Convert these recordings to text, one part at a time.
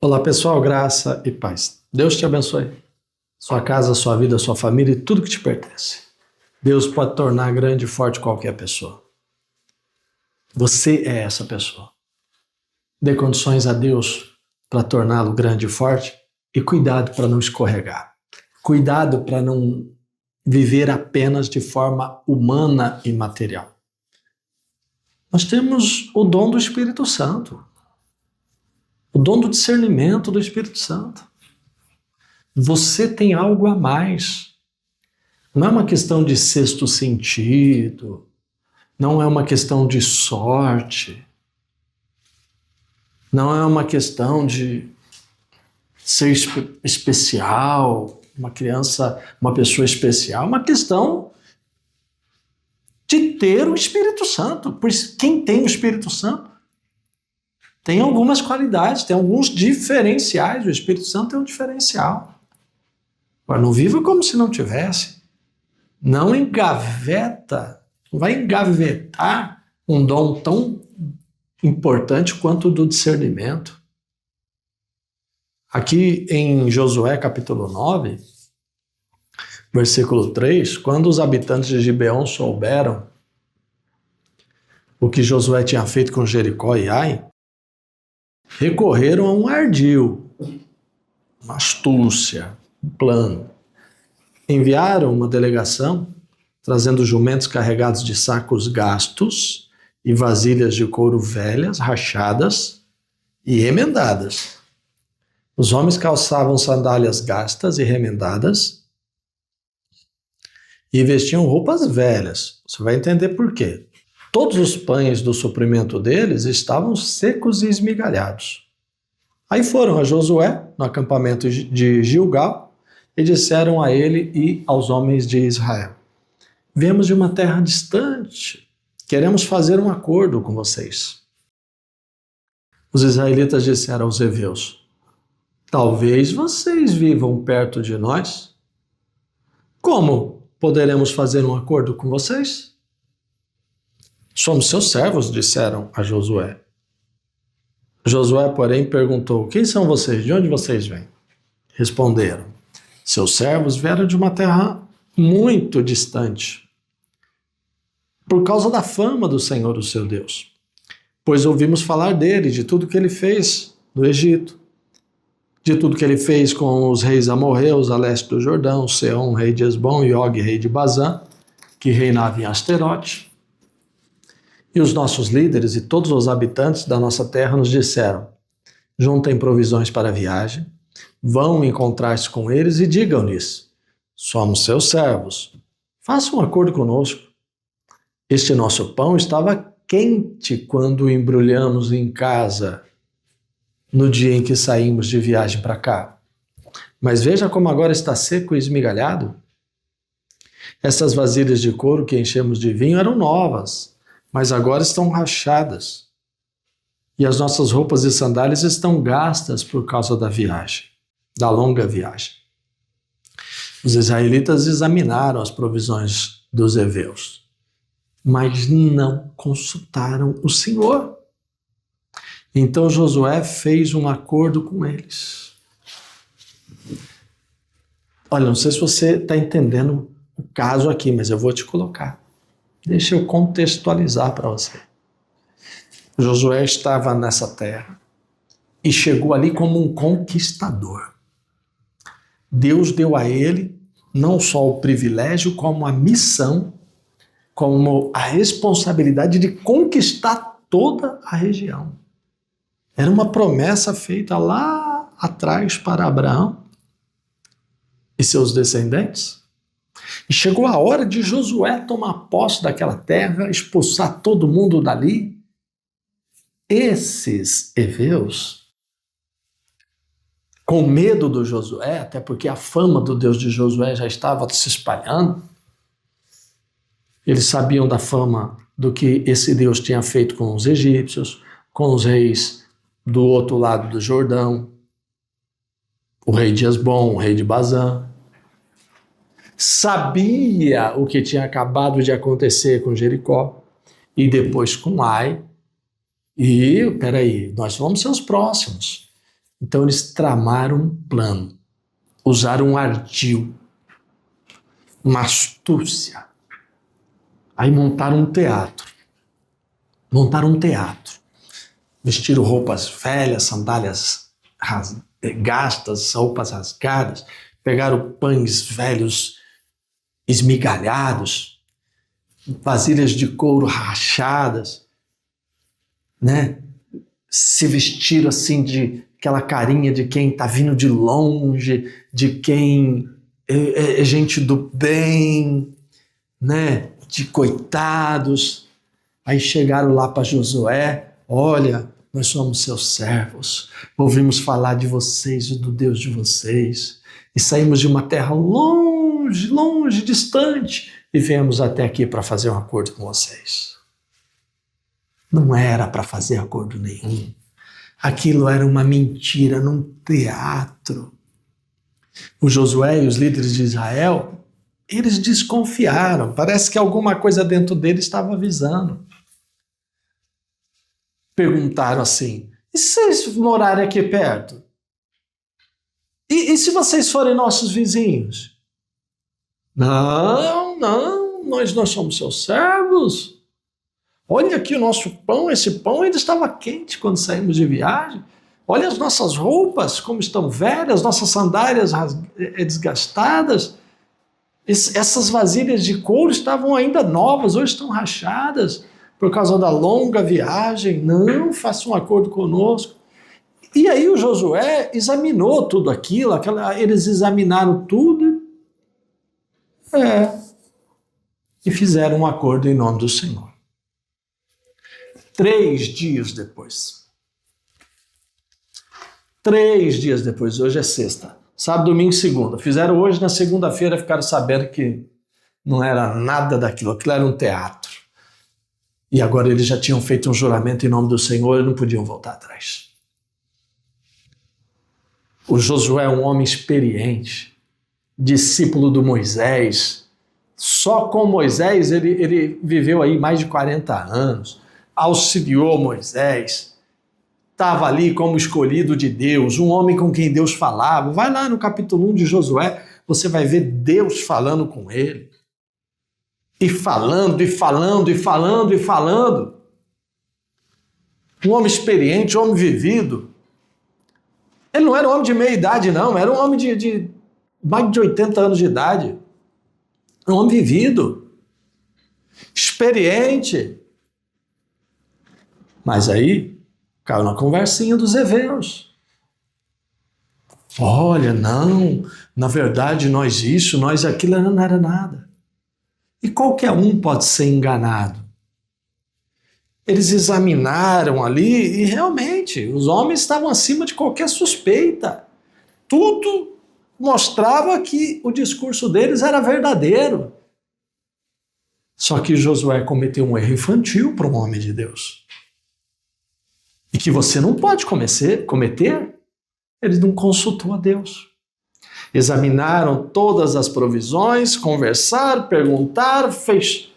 Olá pessoal, graça e paz. Deus te abençoe. Sua casa, sua vida, sua família e tudo que te pertence. Deus pode tornar grande e forte qualquer pessoa. Você é essa pessoa. Dê condições a Deus para torná-lo grande e forte e cuidado para não escorregar. Cuidado para não viver apenas de forma humana e material. Nós temos o dom do Espírito Santo. O dom do discernimento do Espírito Santo. Você tem algo a mais. Não é uma questão de sexto sentido, não é uma questão de sorte, não é uma questão de ser especial, uma criança, uma pessoa especial, é uma questão de ter o Espírito Santo. Pois quem tem o Espírito Santo tem algumas qualidades, tem alguns diferenciais. O Espírito Santo é um diferencial. Agora, não viva como se não tivesse. Não engaveta, não vai engavetar um dom tão importante quanto o do discernimento. Aqui em Josué capítulo 9, versículo 3, quando os habitantes de Gibeão souberam o que Josué tinha feito com Jericó e Ai, recorreram a um ardil, uma astúcia, um plano. Enviaram uma delegação trazendo jumentos carregados de sacos gastos e vasilhas de couro velhas, rachadas e remendadas. Os homens calçavam sandálias gastas e remendadas e vestiam roupas velhas. Você vai entender por quê. Todos os pães do suprimento deles estavam secos e esmigalhados. Aí foram a Josué, no acampamento de Gilgal, e disseram a ele e aos homens de Israel: viemos de uma terra distante, queremos fazer um acordo com vocês. Os israelitas disseram aos heveus: talvez vocês vivam perto de nós. Como poderemos fazer um acordo com vocês? Somos seus servos, disseram a Josué. Josué, porém, perguntou: quem são vocês? De onde vocês vêm? Responderam: seus servos vieram de uma terra muito distante, por causa da fama do Senhor, o seu Deus. Pois ouvimos falar dele, de tudo que ele fez no Egito, de tudo que ele fez com os reis amorreus a leste do Jordão, Seom, rei de Esbom, e Og, rei de Bazã, que reinava em Asterote. E os nossos líderes e todos os habitantes da nossa terra nos disseram: juntem provisões para a viagem, vão encontrar-se com eles e digam-lhes: somos seus servos, façam um acordo conosco. Este nosso pão estava quente quando o embrulhamos em casa no dia em que saímos de viagem para cá. Mas veja como agora está seco e esmigalhado. Essas vasilhas de couro que enchemos de vinho eram novas, mas agora estão rachadas. E as nossas roupas e sandálias estão gastas por causa da viagem, da longa viagem. Os israelitas examinaram as provisões dos heveus, mas não consultaram o Senhor. Então Josué fez um acordo com eles. Olha, não sei se você está entendendo o caso aqui, mas eu vou te colocar. Deixa eu contextualizar para você. Josué estava nessa terra e chegou ali como um conquistador. Deus deu a ele não só o privilégio, como a missão, como a responsabilidade de conquistar toda a região. Era uma promessa feita lá atrás para Abraão e seus descendentes. E chegou a hora de Josué tomar posse daquela terra, expulsar todo mundo dali. Esses heveus, com medo do Josué, até porque a fama do Deus de Josué já estava se espalhando, eles sabiam da fama do que esse Deus tinha feito com os egípcios, com os reis do outro lado do Jordão, o rei de Esbom, o rei de Bazã. Sabia o que tinha acabado de acontecer com Jericó e depois com Ai. E, peraí, nós vamos ser os próximos. Então eles tramaram um plano, usaram um ardil, uma astúcia. Aí montaram um teatro. Vestiram roupas velhas, sandálias gastas, roupas rasgadas, pegaram pães velhos esmigalhados, vasilhas de couro rachadas, né? Se vestiram assim de aquela carinha de quem está vindo de longe, de quem é gente do bem, né? De coitados. Aí chegaram lá para Josué: olha, nós somos seus servos, ouvimos falar de vocês e do Deus de vocês, e saímos de uma terra longe, longe, distante, e viemos até aqui para fazer um acordo com vocês. Não era para fazer acordo nenhum. Aquilo era uma mentira num teatro. O Josué e os líderes de Israel, eles desconfiaram. Parece que alguma coisa dentro deles estava avisando. Perguntaram assim: e se vocês morarem aqui perto? E se vocês forem nossos vizinhos? Não, nós somos seus servos. Olha aqui o nosso pão, esse pão ainda estava quente quando saímos de viagem. Olha as nossas roupas, como estão velhas, nossas sandálias desgastadas. Essas vasilhas de couro estavam ainda novas, hoje estão rachadas por causa da longa viagem. Não, faça um acordo conosco. E aí o Josué examinou tudo aquilo, eles examinaram tudo e fizeram um acordo em nome do Senhor. 3 dias depois, hoje é sexta, sábado, domingo e segunda. Fizeram hoje, na segunda-feira ficaram sabendo que não era nada daquilo, aquilo era um teatro. E agora eles já tinham feito um juramento em nome do Senhor e não podiam voltar atrás. O Josué é um homem experiente, discípulo do Moisés. Só com Moisés ele viveu aí mais de 40 anos, auxiliou Moisés, estava ali como escolhido de Deus, um homem com quem Deus falava. Vai lá no capítulo 1 de Josué, você vai ver Deus falando com ele. E falando, e falando, e falando, e falando. Um homem experiente, um homem vivido. Ele não era um homem de meia idade, não, era um homem de mais de 80 anos de idade. Um homem vivido, experiente. Mas aí, caiu na conversinha dos heveus. Olha, não, na verdade nós isso, nós aquilo, não era nada. E qualquer um pode ser enganado. Eles examinaram ali e realmente os homens estavam acima de qualquer suspeita. Tudo mostrava que o discurso deles era verdadeiro. Só que Josué cometeu um erro infantil para um homem de Deus. E que você não pode cometer. Ele não consultou a Deus. Examinaram todas as provisões, conversaram, perguntaram, fez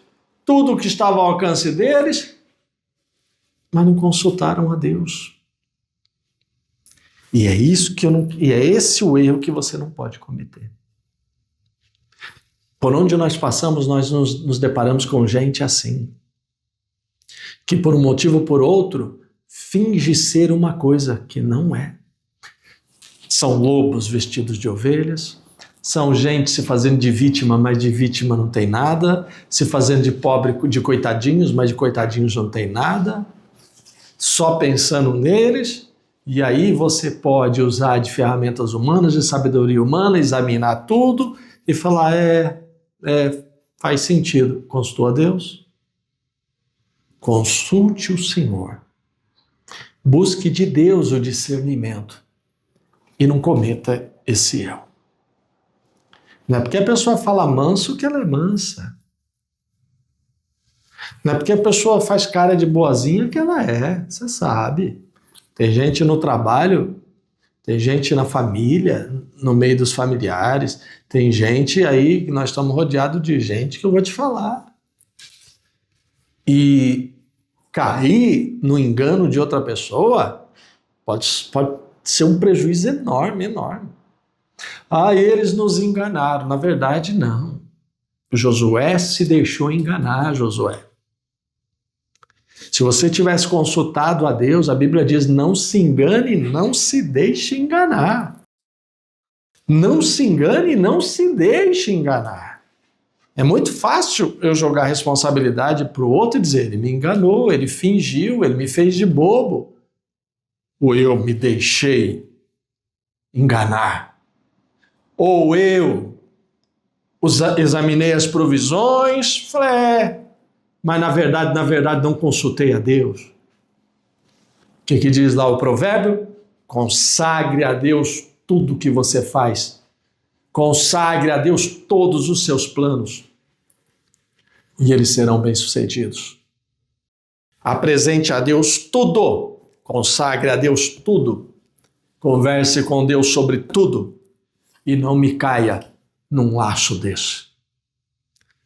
tudo o que estava ao alcance deles, mas não consultaram a Deus. E é esse o erro que você não pode cometer. Por onde nós passamos, nós nos deparamos com gente assim, que por um motivo ou por outro, finge ser uma coisa que não é. São lobos vestidos de ovelhas, são gente se fazendo de vítima, mas de vítima não tem nada, se fazendo de pobre, de coitadinhos, mas de coitadinhos não tem nada, só pensando neles. E aí você pode usar de ferramentas humanas, de sabedoria humana, examinar tudo e falar, faz sentido. Consultou a Deus? Consulte o Senhor. Busque de Deus o discernimento e não cometa esse erro. Não é porque a pessoa fala manso que ela é mansa. Não é porque a pessoa faz cara de boazinha que ela é, você sabe. Tem gente no trabalho, tem gente na família, no meio dos familiares, tem gente aí, nós estamos rodeados de gente que eu vou te falar. E cair no engano de outra pessoa pode ser um prejuízo enorme, enorme. Eles nos enganaram. Na verdade, não. Josué se deixou enganar, Josué. Se você tivesse consultado a Deus, a Bíblia diz, não se engane, não se deixe enganar. Não se engane, não se deixe enganar. É muito fácil eu jogar a responsabilidade para o outro e dizer, ele me enganou, ele fingiu, ele me fez de bobo. Ou eu me deixei enganar. Ou eu examinei as provisões, falei, mas na verdade não consultei a Deus. O que diz lá o provérbio? Consagre a Deus tudo que você faz. Consagre a Deus todos os seus planos. E eles serão bem-sucedidos. Apresente a Deus tudo. Consagre a Deus tudo. Converse com Deus sobre tudo. E não me caia num laço desse.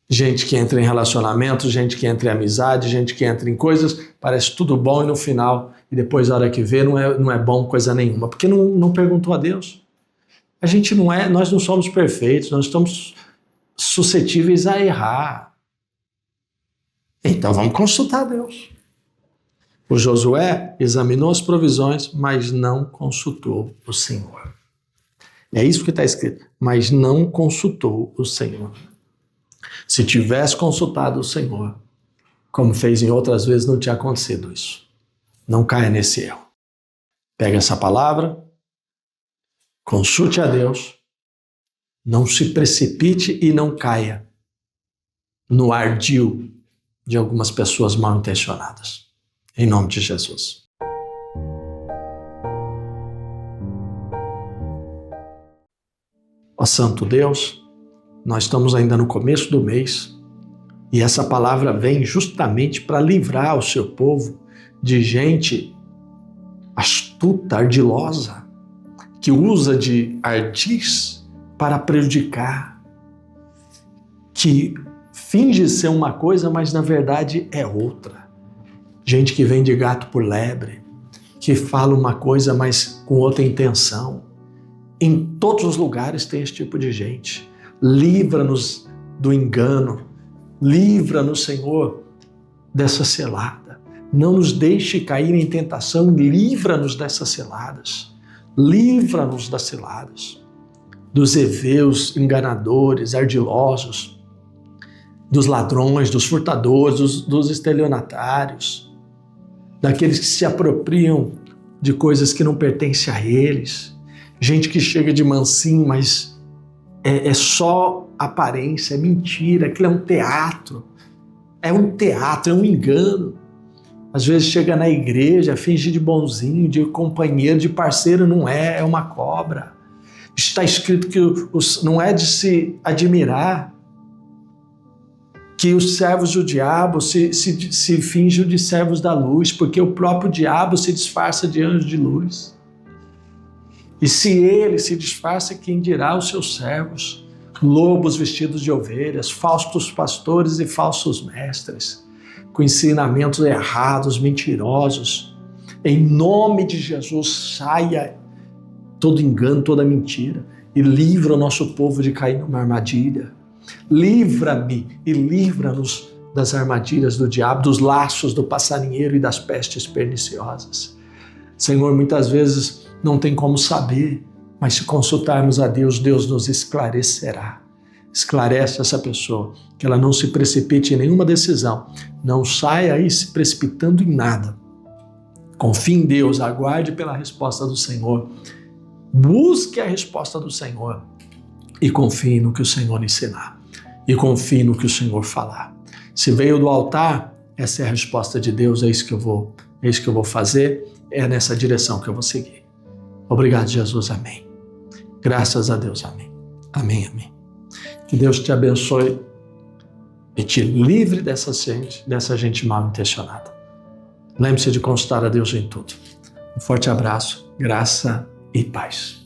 Gente que entra em relacionamento, gente que entra em amizade, gente que entra em coisas, parece tudo bom e no final, e depois a hora que vê não é bom coisa nenhuma, porque não perguntou a Deus. Nós não somos perfeitos, nós estamos suscetíveis a errar. Então vamos consultar a Deus. O Josué examinou as provisões, mas não consultou o Senhor. É isso que está escrito, mas não consultou o Senhor. Se tivesse consultado o Senhor, como fez em outras vezes, não tinha acontecido isso. Não caia nesse erro. Pega essa palavra, consulte a Deus, não se precipite e não caia no ardil de algumas pessoas mal intencionadas. Em nome de Jesus. Ó Santo Deus, nós estamos ainda no começo do mês e essa palavra vem justamente para livrar o seu povo de gente astuta, ardilosa, que usa de ardis para prejudicar, que finge ser uma coisa, mas na verdade é outra. Gente que vende gato por lebre, que fala uma coisa, mas com outra intenção. Em todos os lugares tem esse tipo de gente. Livra-nos do engano, livra-nos, Senhor, dessa cilada. Não nos deixe cair em tentação, livra-nos dessas ciladas. Livra-nos das ciladas, dos heveus enganadores, ardilosos, dos ladrões, dos furtadores, dos estelionatários, daqueles que se apropriam de coisas que não pertencem a eles. Gente que chega de mansinho, mas é só aparência, é mentira, aquilo é um teatro. É um engano. Às vezes chega na igreja, finge de bonzinho, de companheiro, de parceiro, não é uma cobra. Está escrito que não é de se admirar que os servos do diabo se fingem de servos da luz, porque o próprio diabo se disfarça de anjo de luz. E se ele se disfarça, quem dirá os seus servos? Lobos vestidos de ovelhas, falsos pastores e falsos mestres, com ensinamentos errados, mentirosos. Em nome de Jesus, saia todo engano, toda mentira e livra o nosso povo de cair numa armadilha. Livra-me e livra-nos das armadilhas do diabo, dos laços do passarinheiro e das pestes perniciosas. Senhor, muitas vezes não tem como saber, mas se consultarmos a Deus, Deus nos esclarecerá. Esclarece essa pessoa, que ela não se precipite em nenhuma decisão, não saia aí se precipitando em nada. Confie em Deus, aguarde pela resposta do Senhor, busque a resposta do Senhor e confie no que o Senhor ensinar e confie no que o Senhor falar. Se veio do altar, essa é a resposta de Deus, é isso que eu vou fazer, é nessa direção que eu vou seguir. Obrigado, Jesus, amém. Graças a Deus, amém. Amém, amém. Que Deus te abençoe e te livre dessa gente mal intencionada. Lembre-se de consultar a Deus em tudo. Um forte abraço, graça e paz.